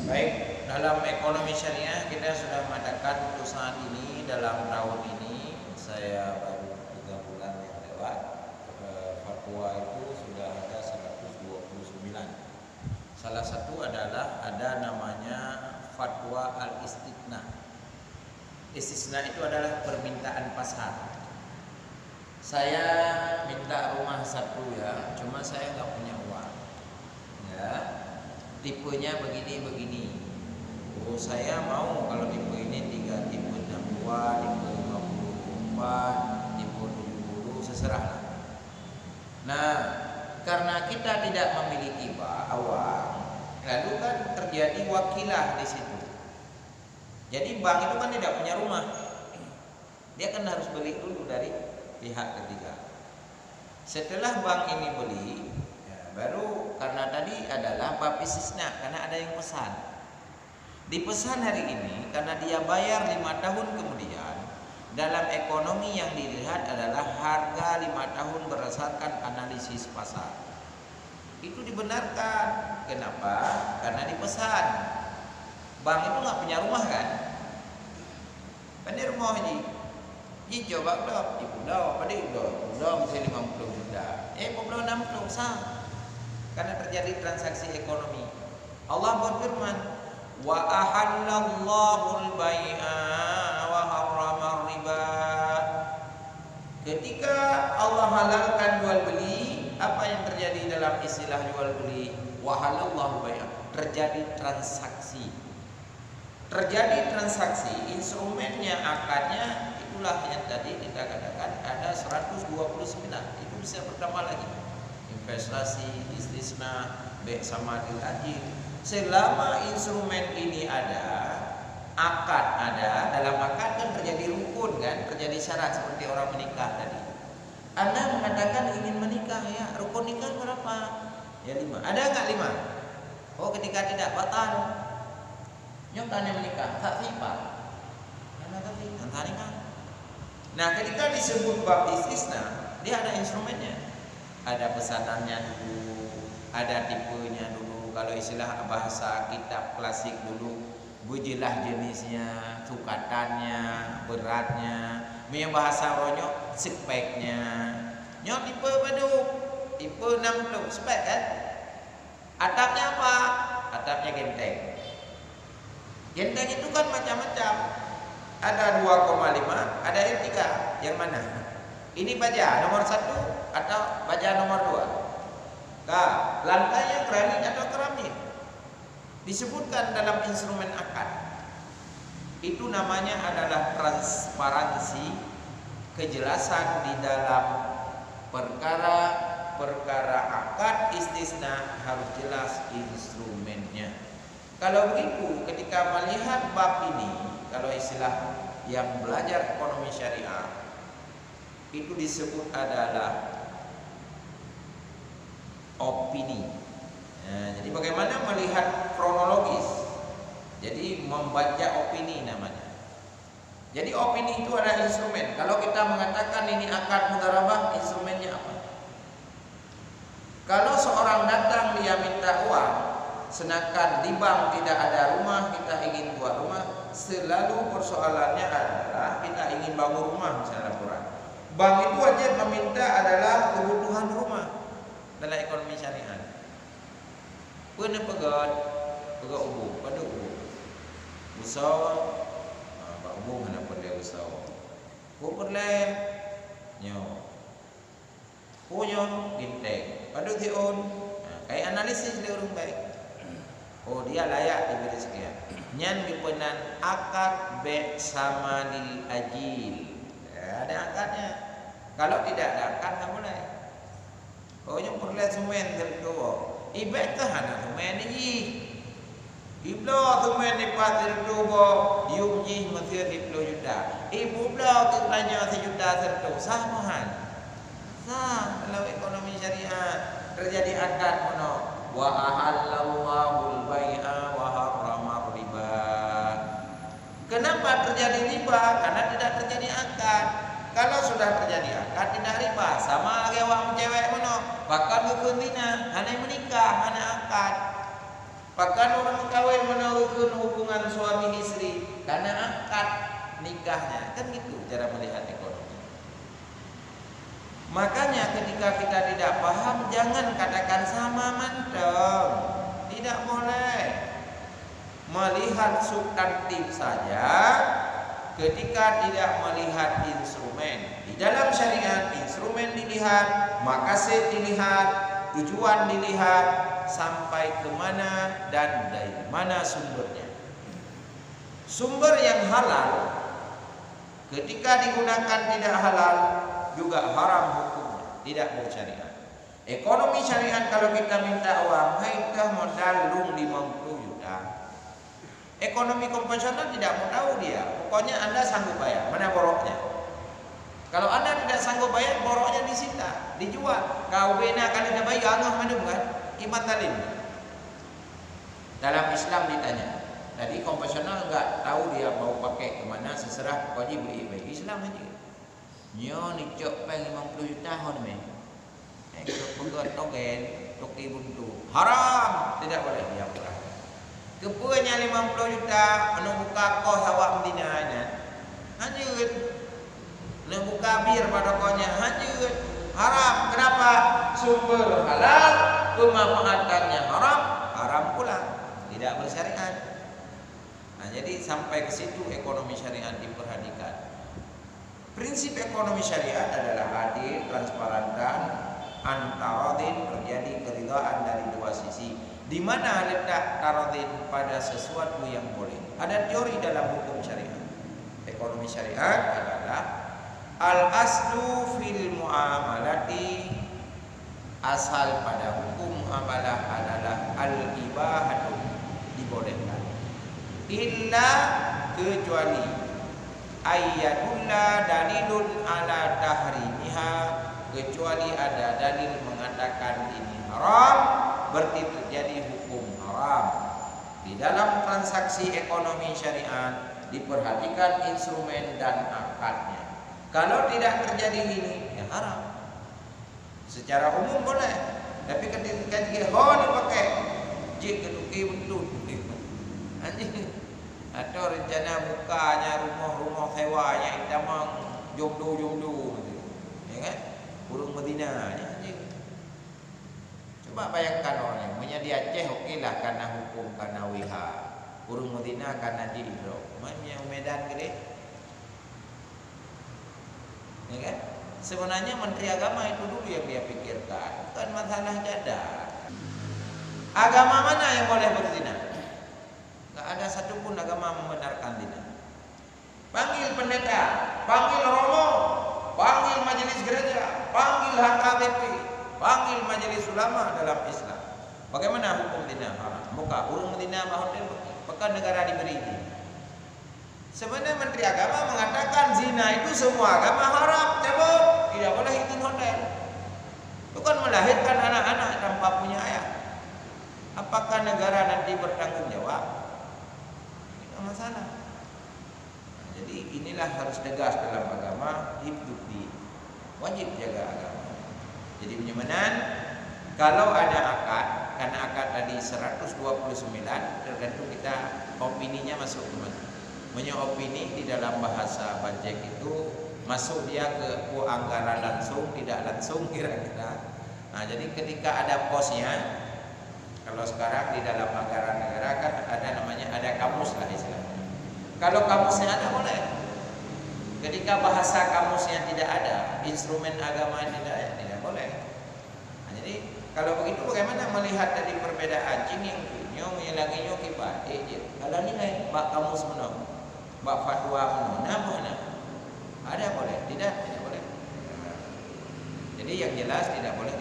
Baik, dalam ekonomi syariah kita sudah mengadakan untuk saat ini dalam tahun ini saya baru 3 bulan yang lewat fatwa itu sudah ada 129. Salah satu adalah ada namanya fatwa al-istisna. Istisna itu adalah permintaan pasar. Saya minta rumah satu ya, cuma saya nggak punya uang. Ya, tipenya begini. Oh, saya mau kalau tipe ini 3, tipe 62, tipe 54, tipe 70, seserah lah. Nah, karena kita tidak memiliki uang, lalu kan terjadi wakilah di situ. Jadi bank itu kan tidak punya rumah, dia kan harus beli dulu dari pihak ketiga. Setelah bank ini beli, baru karena tadi adalah bab istisna, karena ada yang pesan. Dipesan hari ini karena dia bayar 5 tahun kemudian. Dalam ekonomi yang dilihat adalah harga 5 tahun berdasarkan analisis pasar. Itu dibenarkan. Kenapa? Karena dipesan. Bank itu nggak punya rumah kan? Pandai rumah ini. Ji coba dong, di pulau, pada pulau mesti 50 juta. Pulau 60 sah. Karena terjadi transaksi ekonomi. Allah berfirman, wa ahallallahu al-bai'a wa harrama riba. Ketika Allah halalkan jual beli, apa yang terjadi dalam istilah jual beli? Wa halallahu al-bai'a, terjadi transaksi. Terjadi transaksi, instrumennya, akadnya, itulah yang tadi kita katakan ada 129. Itu bisa bertambah lagi. Investasi, istisna, baik sama ajil. Selama instrumen ini ada, akad ada, dalam akad kan terjadi rukun kan, terjadi syarat seperti orang menikah tadi. Anda mengatakan ingin menikah ya, rukun nikah berapa? Ya 5. Ada enggak 5? Oh, ketika tidak batal. Nyokanya menikah, tak sifat. Karena tadi antara kan. Nah, ketika disebut bab istisna, dia ada instrumennya. Ada pesanannya dulu, ada tipenya dulu. Kalau istilah bahasa kitab klasik dulu, bujilah jenisnya, sukatannya, beratnya. Punya bahasa ronyok, speknya. Nyok tipe padu, tipe 60 spek kan? Atapnya apa? Atapnya genteng. Genteng itu kan macam-macam. Ada 2,5, ada yang 3. Yang mana? Ini baja nomor 1 atau baja nomor 2? Nah, lantainya granit atau keramik? Disebutkan dalam instrumen akad. Itu namanya adalah transparansi, kejelasan di dalam perkara akad istisna harus jelas instrumennya. Kalau begitu, ketika melihat bab ini, kalau istilah yang belajar ekonomi syariah, itu disebut adalah opini. Nah, jadi bagaimana melihat kronologis? Jadi membaca opini namanya. Jadi opini itu adalah instrumen. Kalau kita mengatakan ini akad mudharabah, instrumennya apa? Kalau seorang datang dia minta uang, sedangkan di bank tidak ada rumah, kita ingin buat rumah, selalu persoalannya adalah kita ingin bangun rumah misalnya Quran. Bank itu wajib meminta adalah kebutuhan rumah dalam ekonomi syariah. Pernah pegat ubu, pada ubu. Usaha, pak ubu mana perlu usaha. Ku perlu nyo, punya ginteng. Pada tiun, kayak analisis dia orang baik. Oh, dia layak diberi sekian. Nyan dipenan akad be sama lil ajil. Ya, ada akadnya. Kalau tidak ada akad tak boleh. Oh, yang perlu semen tertua. Ibek ke hana semen ni. Iblo semen ni patir tubo. Diuji masih 10 juta. Ibu blo kiranya 1 juta sertu. Sah mohan. Sah dalam ekonomi syariah terjadi akad mono. Wa ahallallahu al-bai'a wa harrama riba. Kenapa terjadi riba? Karena tidak terjadi akad. Kalau sudah terjadi akad tidak riba. Sama kayak wong cewek mono, bahkan hukum zina, hanya menikah, hanya akad. Bahkan orang kawin mono nikahnya. Kan gitu cara melihat ekonomi. Makanya ketika kita tidak paham, jangan katakan sama mantap. Tidak boleh. Melihat substantif saja ketika tidak melihat instrumen. Di dalam syariat instrumen dilihat, maqasid dilihat, tujuan dilihat, sampai kemana dan dari mana sumbernya. Sumber yang halal ketika digunakan tidak halal juga haram hukumnya, tidak bersyariat. Ekonomi syariat kalau kita minta uang, hai dah modal lung 50 juta. Ekonomi konvensional tidak mau tahu dia. Pokoknya Anda sanggup bayar, mana boroknya. Kalau Anda tidak sanggup bayar, boroknya disita, dijual. Kau bina kali dah bayar, angah madum kan? Iman talim. Dalam Islam ditanya. Tadi konvensional enggak tahu dia mau pakai kemana, seserah pokoknya baik-baik. Islam aja. Nyo ni cok peng 50 juta hon me. Pegot togen, toki buntu. Haram, tidak boleh dia murah. Kepunya 50 juta menunggu kos awak Medina. Hanyut. Menunggu bir pada konya hanyut. Haram. Kenapa? Sumber halal, pemanfaatannya haram, haram pula. Tidak bersyariat. Nah, jadi sampai ke situ ekonomi syariat diperhatikan. Prinsip ekonomi syariat adalah adil, transparan dan antaradin, terjadi keridhaan dari dua sisi. Di mana letak taradin pada sesuatu yang boleh? Ada teori dalam hukum syariat. Ekonomi syariat adalah al-aslu fil muamalati, asal pada hukum muamalah adalah al-ibahatu, dibolehkan. Illa kecuali ayyadulla dalilun ala tahrimiha, kecuali ada dalil mengatakan ini haram, berarti terjadi hukum haram. Di dalam transaksi ekonomi syariat diperhatikan instrumen dan akadnya. Kalau tidak terjadi ini, ya haram. Secara umum boleh, tapi ketika dipakai jik keduki betul anjing. Atau rencana bukanya rumah-rumah sewanya idamang jomblo-jomblo, ya kan? Burung Medina, ya. Coba bayangkan orangnya, punya di Aceh okeylah karena hukum, karena WH. Burung Medina karena di Idro. Yang Medan gede, ya kan? Sebenarnya Menteri Agama itu dulu yang dia pikirkan, bukan masalah jadar. Agama mana yang boleh berzina? Tak ada satupun agama membenarkan zina. Panggil pendeta, panggil romo, panggil majelis gereja, panggil HKBP, panggil majelis ulama dalam Islam. Bagaimana hukum zina haram? Muka urung zina hotel, pekan negara diberi izin. Sebenarnya Menteri Agama mengatakan zina itu semua agama haram, cabut, tidak boleh izin hotel. Itu kan melahirkan anak-anak tanpa punya ayah. Apakah negara nanti bertanggung jawab? Masalah. Nah, jadi inilah harus tegas dalam agama, hidup di wajib jaga agama. Jadi penyemanan kalau ada akad, karena akad tadi 129 tergantung kita opininya masuk ke mana. Punya opini di dalam bahasa Bajek itu masuk dia ke anggaran langsung, tidak langsung kira-kira. Nah, jadi ketika ada posnya, kalau sekarang di dalam anggaran negara kan ada namanya, ada kamus lah istilahnya. Kalau kamusnya ada boleh. Ketika bahasa kamusnya tidak ada, instrumen agama tidak boleh. Nah, jadi kalau begitu bagaimana melihat dari perbedaan cinging nyo menyelanginya kibat kalau nilai bak kamus menong, bak fatwa menong, nah ada boleh, tidak boleh. Jadi yang jelas tidak boleh